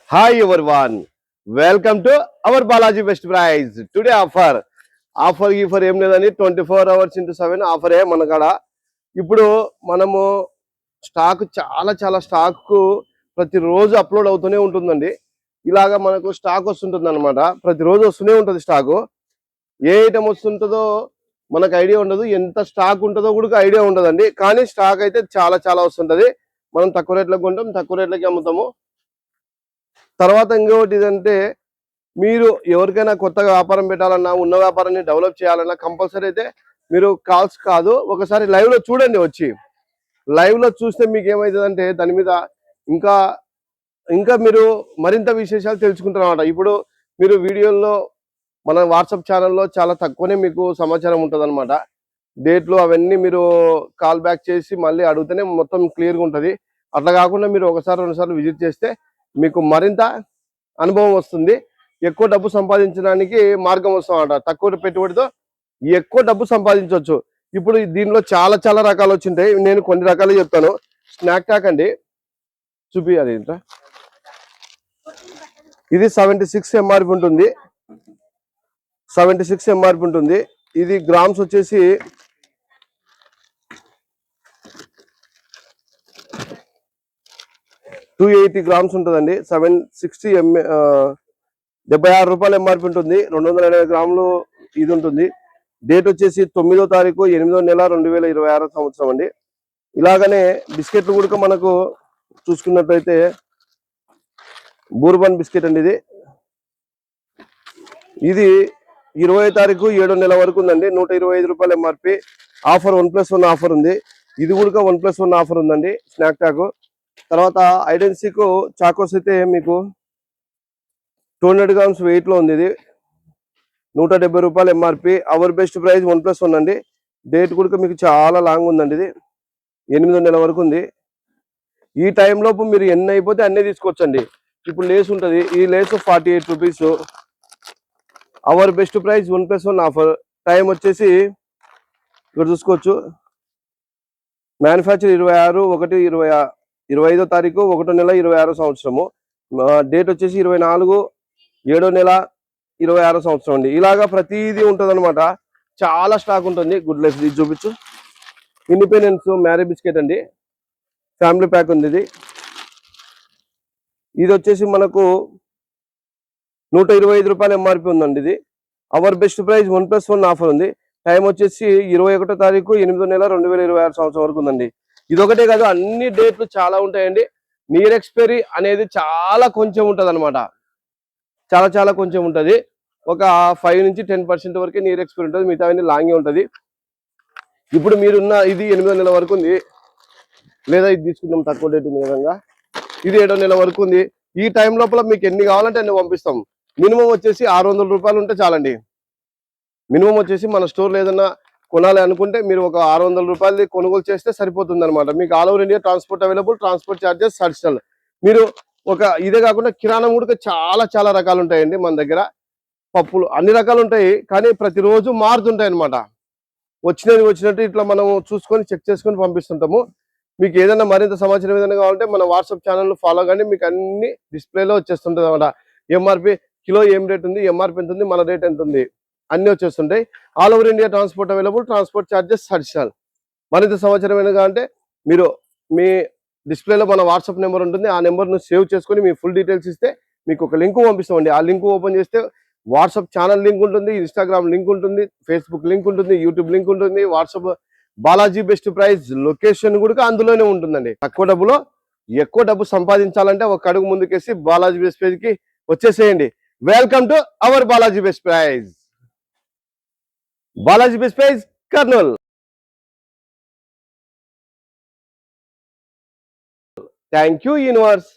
Hi everyone, welcome to our Balaji Best Price. Today offer ఏం లేదని 24 hours into 7 ఆఫరే మన కాడ. ఇప్పుడు మనము స్టాక్ చాలా స్టాక్ ప్రతిరోజు అప్లోడ్ అవుతూనే ఉంటుందండి. ఇలాగా మనకు స్టాక్ వస్తుంటుంది అనమాట. ప్రతిరోజు వస్తూనే ఉంటుంది స్టాకు. ఏ ఐటమ్ వస్తుంటుందో మనకు ఐడియా ఉండదు, ఎంత స్టాక్ ఉంటుందో కూడా ఐడియా ఉండదండి. కానీ స్టాక్ అయితే చాలా వస్తుంటది. మనం తక్కువ రేట్లకు కొంటాం, తక్కువ రేట్లకి అమ్ముతాము. తర్వాత ఇంకొకటి ఇదంటే, మీరు ఎవరికైనా కొత్తగా వ్యాపారం పెట్టాలన్నా, ఉన్న వ్యాపారాన్ని డెవలప్ చేయాలన్నా కంపల్సరీ అయితే మీరు కాల్స్ కాదు, ఒకసారి లైవ్లో చూడండి. వచ్చి లైవ్లో చూస్తే మీకు ఏమవుతుందంటే దాని మీద ఇంకా ఇంకా మీరు మరింత విశేషాలు తెలుసుకుంటారు అన్నమాట. ఇప్పుడు మీరు వీడియోల్లో మన వాట్సాప్ ఛానల్లో చాలా తక్కువనే మీకు సమాచారం ఉంటుంది అనమాట. డేట్లు అవన్నీ మీరు కాల్ బ్యాక్ చేసి మళ్ళీ అడిగితేనే మొత్తం క్లియర్గా ఉంటుంది. అట్లా కాకుండా మీరు ఒకసారి రెండుసార్లు విజిట్ చేస్తే మీకు మరింత అనుభవం వస్తుంది. ఎక్కువ డబ్బు సంపాదించడానికి మార్గం వస్తుందన్నమాట. తక్కువ పెట్టుబడితో ఎక్కువ డబ్బు సంపాదించవచ్చు. ఇప్పుడు దీనిలో చాలా రకాలు వచ్చింటాయి. నేను కొన్ని రకాలు చెప్తాను. స్నాక్ ట్యాక్ అండి, చూపియాలి. ఇది 76 ఎంఆర్పి ఉంటుంది. 76 ఎంఆర్పి ఉంటుంది. ఇది గ్రామ్స్ వచ్చేసి 280 గ్రామ్స్ ఉంటుందండి. 76 రూపాయలు ఎంఆర్పి ఉంటుంది. 280 గ్రాములు ఇది ఉంటుంది. డేట్ వచ్చేసి 9వ తారీఖు 8వ నెల 2026 సంవత్సరం అండి. ఇలాగనే బిస్కెట్లు కూడా మనకు చూసుకున్నట్లయితే బూర్బన్ బిస్కెట్ అండి. ఇది 20వ తారీఖు 7వ నెల వరకు ఉందండి. 125 రూపాయలు ఎంఆర్పి. ఆఫర్ 1+1 ఆఫర్ ఉంది. ఇది కూడా 1+1 ఆఫర్ ఉందండి. స్నాక్ ట్యాక్ తర్వాత ఐడెన్సీకు చాకోస్ అయితే మీకు 200 గ్రామ్స్ వెయిట్లో ఉంది. ఇది 170 రూపాయలు ఎంఆర్పి. అవర్ బెస్ట్ ప్రైస్ 1+1 అండి. డేట్ కూడా మీకు చాలా లాంగ్ ఉందండి. ఇది 8వ నెల వరకు ఉంది. ఈ టైంలోపు మీరు ఎన్ని అయిపోతే అన్నీ తీసుకోవచ్చండి. ఇప్పుడు లేస్ ఉంటుంది. ఈ Lay's 48 rupees. Our best price 1+1 offer. Time వచ్చేసి ఇక్కడ చూసుకోవచ్చు. మ్యానుఫ్యాక్చర్ 26/1/25వ తారీఖు 1వ నెల 26 సంవత్సరము. డేట్ వచ్చేసి 24 7వ నెల 26 సంవత్సరం అండి. ఇలాగా ప్రతిదీ ఉంటుంది అనమాట. చాలా స్టాక్ ఉంటుంది. గుడ్ లైఫ్ ఇది చూపించు. ఇండిపెండెన్స్ మ్యారీ బిస్కెట్ అండి, ఫ్యామిలీ ప్యాక్ ఉంది. ఇది వచ్చేసి మనకు 125 రూపాయలు ఎంఆర్పి ఉందండి. ఇది అవర్ బెస్ట్ ప్రైస్ 1+1 ఆఫర్ ఉంది. టైం వచ్చేసి 21వ తారీఖు 8వ నెల 2026 సంవత్సరం వరకు ఉందండి. ఇదొకటే కాదు, అన్ని డేట్లు చాలా ఉంటాయండి. నియర్ ఎక్స్పైరీ అనేది చాలా కొంచెం ఉంటుంది అనమాట. చాలా కొంచెం ఉంటుంది. ఒక 5 నుంచి 10% వరకే నియర్ ఎక్స్పైరీ ఉంటుంది. మిగతా లాంగే ఉంటుంది. ఇప్పుడు మీరున్న ఇది 8వ నెల వరకు ఉంది. లేదా ఇది తీసుకుందాం, తక్కువ డేట్ ఉంది విధంగా. ఇది 7వ నెల వరకు ఉంది. ఈ టైం లోపల మీకు ఎన్ని కావాలంటే అన్ని పంపిస్తాం. మినిమం వచ్చేసి 600 రూపాయలు ఉంటే చాలండి. మినిమం వచ్చేసి మన స్టోర్లో ఏదన్నా కొనాలి అనుకుంటే మీరు ఒక 600 రూపాయలది కొనుగోలు చేస్తే సరిపోతుంది అనమాట. మీకు all over India transport available. Transport charges additional. మీరు ఇదే కాకుండా కిరాణం కూడా చాలా రకాలు ఉంటాయండి మన దగ్గర. పప్పులు అన్ని రకాలు ఉంటాయి, కానీ ప్రతిరోజు మారుతుంటాయి అనమాట. వచ్చినట్టు ఇట్లా మనం చూసుకొని చెక్ చేసుకొని పంపిస్తుంటాము. మీకు ఏదైనా మరింత సమాచారం ఏదైనా కావాలంటే మన వాట్సాప్ ఛానల్ ఫాలో కానీ మీకు అన్ని డిస్ప్లేలో వచ్చేస్తుంటుంది అనమాట. ఎంఆర్పి, కిలో ఏం రేట్ ఉంది, ఎంఆర్పి ఎంత ఉంది, మన రేట్ ఎంత ఉంది, అన్నీ వచ్చేస్తుంటాయి. All over India transport available. Transport charges additional. మరింత సమాచారం ఏమైనా కావాలంటే మీరు మీ డిస్ప్లేలో మన వాట్సాప్ నెంబర్ ఉంటుంది. ఆ నెంబర్ను సేవ్ చేసుకొని మీ ఫుల్ డీటెయిల్స్ ఇస్తే మీకు ఒక లింక్ పంపిస్తామండి. ఆ లింక్ ఓపెన్ చేస్తే వాట్సాప్ ఛానల్ లింక్ ఉంటుంది, ఇన్స్టాగ్రామ్ లింక్ ఉంటుంది, ఫేస్బుక్ లింక్ ఉంటుంది, యూట్యూబ్ లింక్ ఉంటుంది, WhatsApp Balaji best price location కూడా అందులోనే ఉంటుందండి. తక్కువ డబ్బులో ఎక్కువ డబ్బు సంపాదించాలంటే ఒక అడుగు ముందుకేసి బాలాజీ బెస్ట్ ప్రైజ్కి వచ్చేసేయండి. Welcome to our Balaji best price. Balaji best price, Kurnool. Thank you universe.